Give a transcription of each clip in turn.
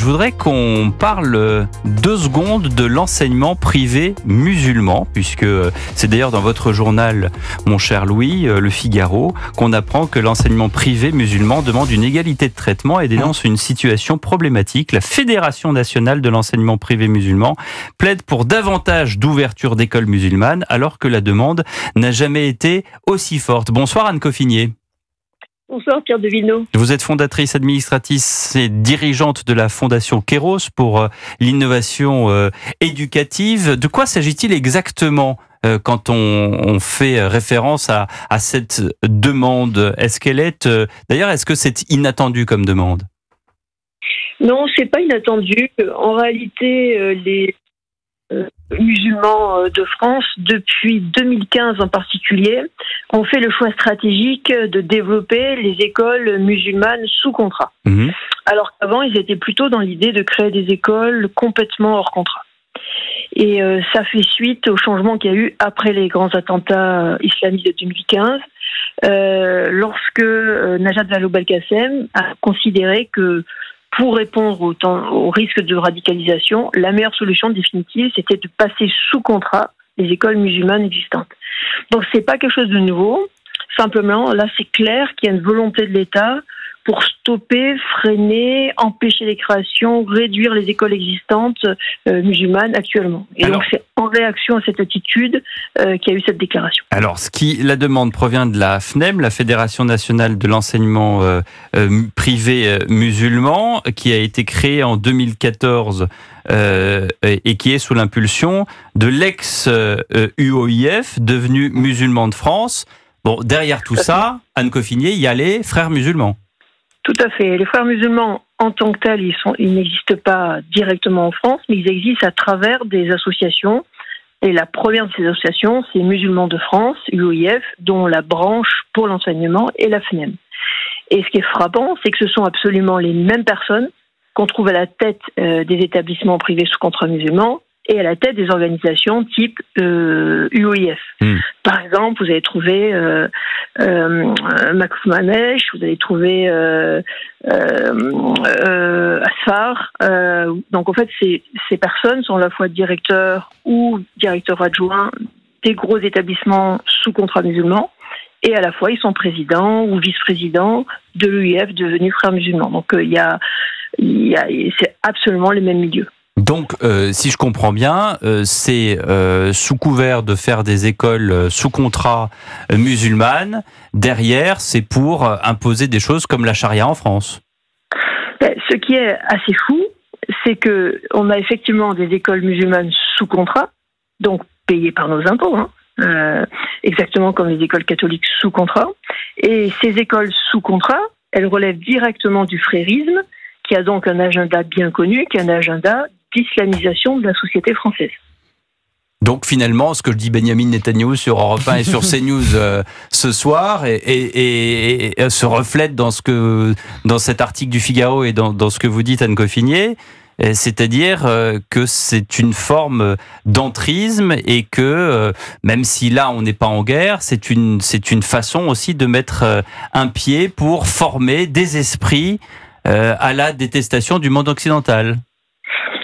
voudrais qu'on parle 2 secondes de l'enseignement privé musulman, puisque c'est d'ailleurs dans votre journal, mon cher Louis, Le Figaro, qu'on apprend que l'enseignement privé musulman demande une égalité de traitement et dénonce une situation problématique. La Fédération nationale de l'enseignement privé musulman plaide pour davantage d'ouverture d'écoles musulmanes, alors que la demande n'a jamais été aussi forte. Bonsoir Anne Coffinier. Bonsoir Pierre de Villeneuve. Vous êtes fondatrice administratrice et dirigeante de la Fondation Kéros pour l'innovation éducative. De quoi s'agit-il exactement quand on fait référence à cette demande? Est-ce qu'elle est... D'ailleurs, est-ce que c'est inattendu comme demande? Non, c'est pas inattendu. En réalité, les musulmans de France, depuis 2015 en particulier, ont fait le choix stratégique de développer les écoles musulmanes sous contrat. Alors qu'avant, ils étaient plutôt dans l'idée de créer des écoles complètement hors contrat. Et ça fait suite au changement qu'il y a eu après les grands attentats islamistes de 2015, lorsque Najat Vallaud-Belkacem a considéré que pour répondre au risque de radicalisation, la meilleure solution définitive, c'était de passer sous contrat les écoles musulmanes existantes. Donc c'est pas quelque chose de nouveau. Simplement, là, c'est clair qu'il y a une volonté de l'État pour stopper, freiner, empêcher les créations, réduire les écoles existantes musulmanes actuellement. Et donc c'est en réaction à cette attitude qu'il y a eu cette déclaration. Alors, la demande provient de la FNEM, la Fédération nationale de l'enseignement privé musulman, qui a été créée en 2014 et qui est sous l'impulsion de l'ex-UOIF, devenu Musulmans de France. Bon, derrière tout ça, Anne Coffinier, il y a les frères musulmans. Tout à fait. Les frères musulmans, en tant que tels, ils n'existent pas directement en France, mais ils existent à travers des associations. Et la première de ces associations, c'est Musulmans de France, UOIF, dont la branche pour l'enseignement est la FNEM. Et ce qui est frappant, c'est que ce sont absolument les mêmes personnes qu'on trouve à la tête des établissements privés sous contrat musulman et à la tête des organisations type UOIF. Par exemple, vous allez trouver Makfouz Manesh, vous allez trouver Asfar. Donc en fait, ces personnes sont à la fois directeurs ou directeurs adjoints des gros établissements sous contrat musulman, et à la fois ils sont présidents ou vice-présidents de l'UOIF devenu Frères musulmans. Donc c'est absolument les mêmes milieux. Donc, si je comprends bien, c'est sous couvert de faire des écoles sous contrat musulmanes. Derrière, c'est pour imposer des choses comme la charia en France. Ce qui est assez fou, c'est que on a effectivement des écoles musulmanes sous contrat, donc payées par nos impôts, exactement comme les écoles catholiques sous contrat. Et ces écoles sous contrat, elles relèvent directement du frérisme, qui a donc un agenda bien connu, qui est un agenda d'islamisation de la société française. Donc finalement, ce que dit Benyamin Netanyahou sur Europe 1 et sur CNews ce soir et se reflète dans cet article du Figaro et dans ce que vous dites, Anne Coffinier, c'est-à-dire que c'est une forme d'entrisme et que même si là on n'est pas en guerre, c'est une façon aussi de mettre un pied pour former des esprits à la détestation du monde occidental.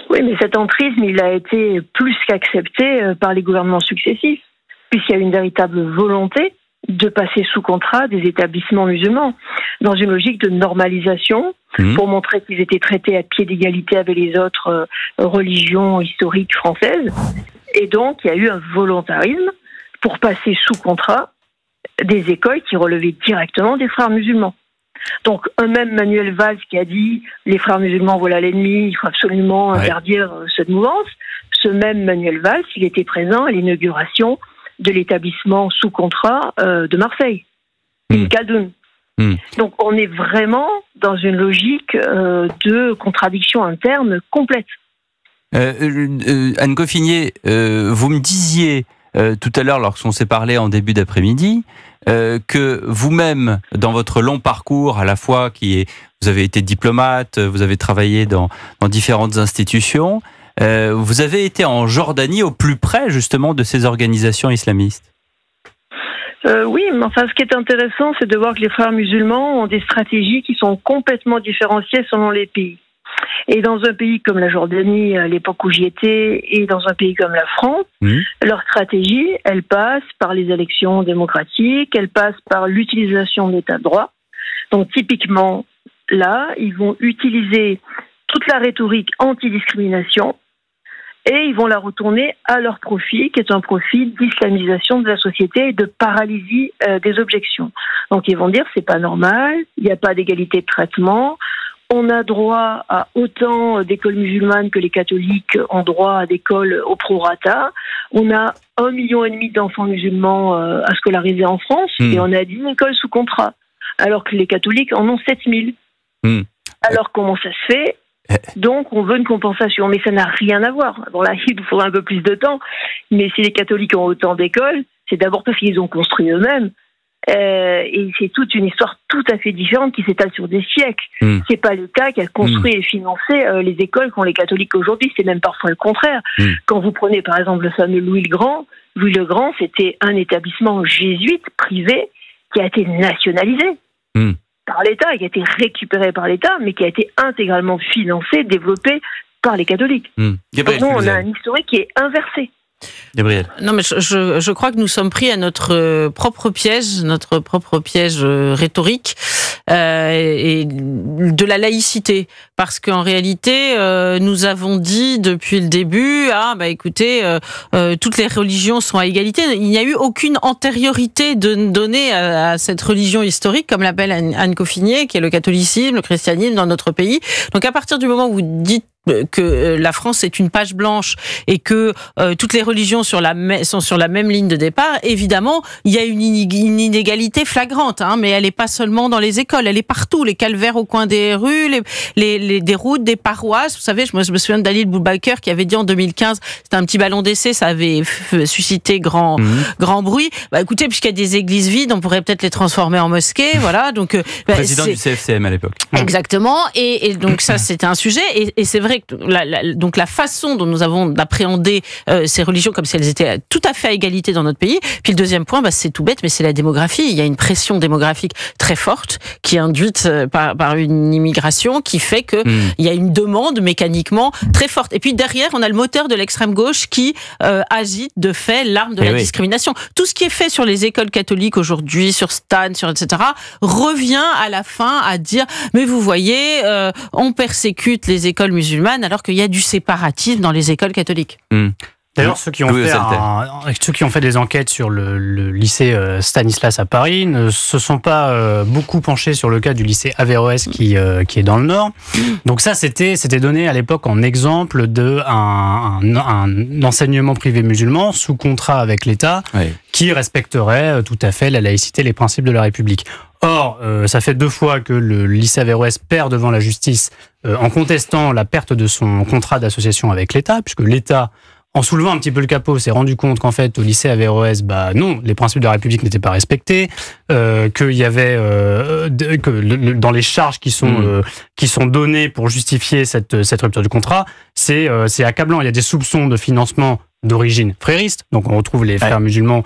Oui, mais cet entrisme, il a été plus qu'accepté par les gouvernements successifs, puisqu'il y a une véritable volonté de passer sous contrat des établissements musulmans, dans une logique de normalisation, pour montrer qu'ils étaient traités à pied d'égalité avec les autres religions historiques françaises. Et donc, il y a eu un volontarisme pour passer sous contrat des écoles qui relevaient directement des frères musulmans. Donc, un même Manuel Valls qui a dit « les frères musulmans, voilà l'ennemi, il faut absolument interdire cette mouvance », ce même Manuel Valls, il était présent à l'inauguration de l'établissement sous contrat de Marseille, Khaldoun. Donc, on est vraiment dans une logique de contradiction interne complète. Anne Coffinier, vous me disiez tout à l'heure, lorsqu'on s'est parlé en début d'après-midi, que vous-même, dans votre long parcours, à la fois vous avez été diplomate, vous avez travaillé dans différentes institutions, vous avez été en Jordanie au plus près justement de ces organisations islamistes. Oui, mais enfin, ce qui est intéressant, c'est de voir que les frères musulmans ont des stratégies qui sont complètement différenciées selon les pays. Et dans un pays comme la Jordanie, à l'époque où j'y étais, et dans un pays comme la France, leur stratégie, elle passe par les élections démocratiques, elle passe par l'utilisation de l'état de droit. Donc typiquement, là, ils vont utiliser toute la rhétorique anti-discrimination et ils vont la retourner à leur profit, qui est un profil d'islamisation de la société et de paralysie des objections. Donc ils vont dire c'est pas normal, il n'y a pas d'égalité de traitement, on a droit à autant d'écoles musulmanes que les catholiques ont droit à d'écoles au prorata, on a 1,5 million d'enfants musulmans à scolariser en France et on a 10 écoles sous contrat, alors que les catholiques en ont 7 000. Alors comment ça se fait ? Donc, on veut une compensation, mais ça n'a rien à voir. Bon, là, il nous faudra un peu plus de temps, mais si les catholiques ont autant d'écoles, c'est d'abord parce qu'ils ont construit eux-mêmes, et c'est toute une histoire tout à fait différente qui s'étale sur des siècles. C'est pas l'État qui a construit et financé les écoles qu'ont les catholiques aujourd'hui, c'est même parfois le contraire. Quand vous prenez, par exemple, le fameux Louis le Grand, c'était un établissement jésuite privé qui a été nationalisé. Par l'État, et qui a été récupéré par l'État, mais qui a été intégralement financé, développé par les catholiques. Donc nous, on a un historique qui est inversé. Gabriel. Non, mais je crois que nous sommes pris à notre propre piège rhétorique et de la laïcité. Parce qu'en réalité, nous avons dit depuis le début, écoutez, toutes les religions sont à égalité. Il n'y a eu aucune antériorité donnée à cette religion historique, comme l'appelle Anne Coffinier, qui est le catholicisme, le christianisme dans notre pays. Donc à partir du moment où vous dites que la France est une page blanche et que toutes les religions sont sur la même ligne de départ, évidemment, il y a une inégalité flagrante, mais elle n'est pas seulement dans les écoles, elle est partout, les calvaires au coin des rues, des routes, des paroisses. Vous savez, je me souviens d'Alil Boubaker qui avait dit en 2015, c'était un petit ballon d'essai, ça avait suscité grand bruit. Écoutez, puisqu'il y a des églises vides, on pourrait peut-être les transformer en mosquées, voilà. Donc, président du CFCM à l'époque. Exactement, et donc ça, c'était un sujet, et c'est vrai que donc la façon dont nous avons d'appréhender ces religions comme si elles étaient tout à fait à égalité dans notre pays. Puis le deuxième point, c'est tout bête, mais c'est la démographie. Il y a une pression démographique très forte qui est induite par une immigration qui fait que il y a une demande mécaniquement très forte. Et puis derrière, on a le moteur de l'extrême gauche qui agite de fait l'arme de la discrimination. Tout ce qui est fait sur les écoles catholiques aujourd'hui, sur Stan, etc., revient à la fin à dire mais vous voyez, on persécute les écoles musulmanes alors qu'il y a du séparatisme dans les écoles catholiques. D'ailleurs, ceux qui ont fait des enquêtes sur le lycée Stanislas à Paris ne se sont pas beaucoup penchés sur le cas du lycée Averroès qui est dans le Nord. Donc ça, c'était donné à l'époque en exemple un enseignement privé musulman sous contrat avec l'État qui respecterait tout à fait la laïcité, les principes de la République. Or, ça fait 2 fois que le lycée Averroès perd devant la justice en contestant la perte de son contrat d'association avec l'État, puisque l'État, en soulevant un petit peu le capot, s'est rendu compte qu'en fait, au lycée Averroès, non, les principes de la République n'étaient pas respectés, qu'il y avait dans les charges qui sont données pour justifier cette rupture du contrat, c'est accablant. Il y a des soupçons de financement d'origine frériste, donc on retrouve les frères musulmans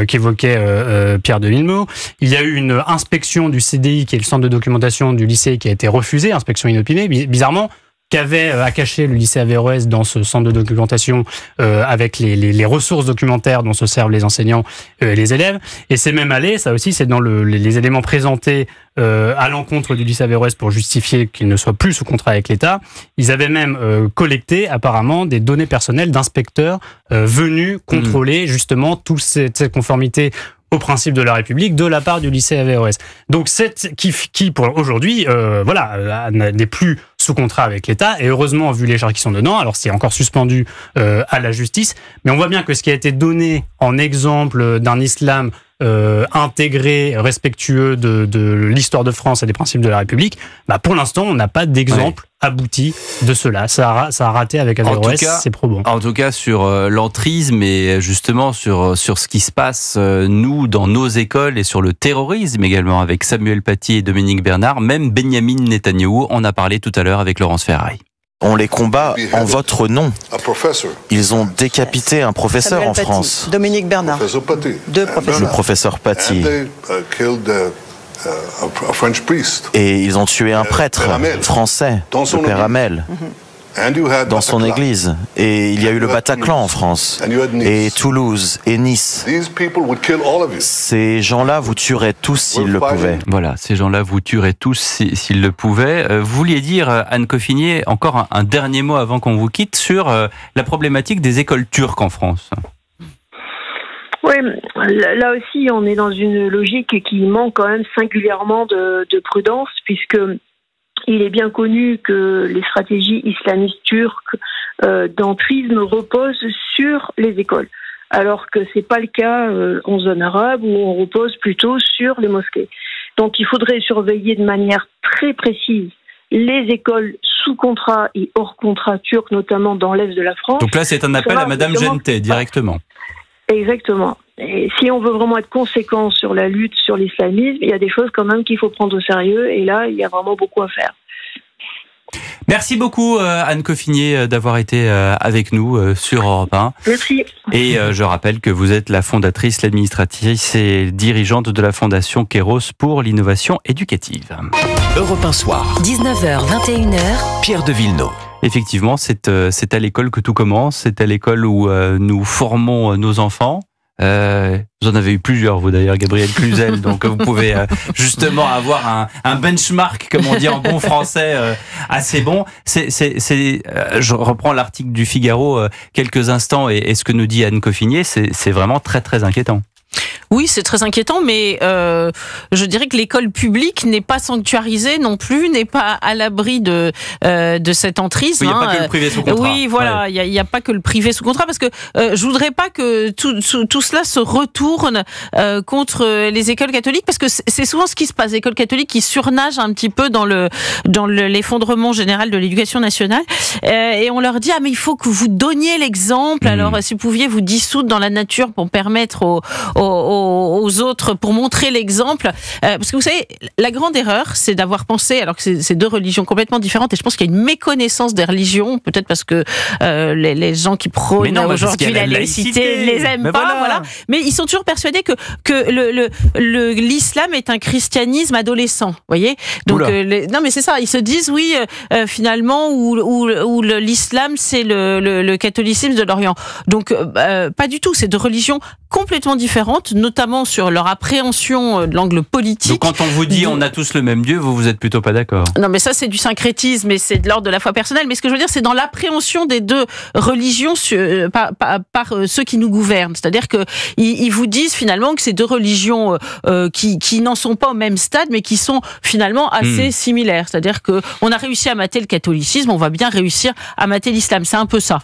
qu'évoquait Pierre de Villemot. Il y a eu une inspection du CDI, qui est le centre de documentation du lycée, qui a été refusée, inspection inopinée, bizarrement, qu'avait à cacher le lycée Averroès dans ce centre de documentation avec les ressources documentaires dont se servent les enseignants et les élèves. Et c'est même allé, ça aussi, c'est dans les éléments présentés à l'encontre du lycée Averroès pour justifier qu'il ne soit plus sous contrat avec l'État. Ils avaient même collecté apparemment des données personnelles d'inspecteurs venus contrôler justement toute cette conformité au principe de la République de la part du lycée Averroès. Donc qui pour aujourd'hui n'est plus sous contrat avec l'État, et heureusement vu les charges qui sont dedans, alors c'est encore suspendu à la justice, mais on voit bien que ce qui a été donné en exemple d'un islam intégré, respectueux de l'histoire de France et des principes de la République, pour l'instant on n'a pas d'exemple abouti de cela. Ça a raté avec Averroès, c'est probant. En tout cas sur l'entrisme et justement sur ce qui se passe nous dans nos écoles et sur le terrorisme également avec Samuel Paty et Dominique Bernard, même Benyamin Netanyahou en a parlé tout à l'heure avec Laurence Ferrari. On les combat en votre nom. Ils ont décapité un professeur en France. Dominique Bernard. 2 professeurs. Le professeur Paty. Et ils ont tué un prêtre français, le père Hamel, dans son église. Et il y a eu le Bataclan en France, et Toulouse, et Nice. Ces gens-là vous tueraient tous s'ils le pouvaient. Voilà, ces gens-là vous tueraient tous s'ils le pouvaient. Vous vouliez dire, Anne Coffinier, encore un dernier mot avant qu'on vous quitte sur la problématique des écoles turques en France. Oui, là aussi, on est dans une logique qui manque quand même singulièrement de prudence, puisque il est bien connu que les stratégies islamistes turques d'entrisme reposent sur les écoles, alors que c'est pas le cas en zone arabe où on repose plutôt sur les mosquées. Donc, il faudrait surveiller de manière très précise les écoles sous contrat et hors contrat turcs, notamment dans l'est de la France. Donc là, c'est un appel à Madame Gentet directement. Exactement. Et si on veut vraiment être conséquent sur la lutte sur l'islamisme, il y a des choses quand même qu'il faut prendre au sérieux, et là, il y a vraiment beaucoup à faire. Merci beaucoup Anne Coffinier d'avoir été avec nous sur Europe 1. Merci. Et je rappelle que vous êtes la fondatrice, l'administratrice et dirigeante de la Fondation Kéros pour l'innovation éducative. Europe 1 soir. 19h, 21h. Pierre de Villeneuve. Effectivement, c'est à l'école que tout commence. C'est à l'école où nous formons nos enfants. Vous en avez eu plusieurs, vous d'ailleurs, Gabriel Cluzel, donc vous pouvez justement avoir un benchmark, comme on dit en bon français, assez bon. Je reprends l'article du Figaro quelques instants et ce que nous dit Anne Coffinier, c'est vraiment très très inquiétant. Oui, c'est très inquiétant, mais je dirais que l'école publique n'est pas sanctuarisée non plus, n'est pas à l'abri de cet entrisme. Il n'y a pas que le privé sous contrat. Oui, voilà, il n'y a pas que le privé sous contrat, parce que je voudrais pas que tout cela se retourne contre les écoles catholiques, parce que c'est souvent ce qui se passe. Les écoles catholiques qui surnagent un petit peu dans l'effondrement général de l'éducation nationale, et on leur dit mais il faut que vous donniez l'exemple. Alors si vous pouviez vous dissoudre dans la nature pour permettre aux autres, pour montrer l'exemple, parce que vous savez, la grande erreur, c'est d'avoir pensé, alors que c'est deux religions complètement différentes, et je pense qu'il y a une méconnaissance des religions, peut-être parce que les gens qui prônent aujourd'hui la laïcité les aiment pas, voilà. Mais ils sont toujours persuadés que l'islam est un christianisme adolescent, voyez. Donc non, mais c'est ça, ils se disent finalement où l'islam c'est le catholicisme de l'Orient. Donc pas du tout, c'est deux religions complètement différentes, notamment sur leur appréhension de l'angle politique. Donc quand on vous dit on a tous le même Dieu, vous êtes plutôt pas d'accord? Non, mais ça c'est du syncrétisme et c'est de l'ordre de la foi personnelle. Mais ce que je veux dire, c'est dans l'appréhension des deux religions par ceux qui nous gouvernent. C'est-à-dire que ils vous disent finalement que ces deux religions qui n'en sont pas au même stade, mais qui sont finalement assez similaires. C'est-à-dire que on a réussi à mater le catholicisme, on va bien réussir à mater l'islam. C'est un peu ça.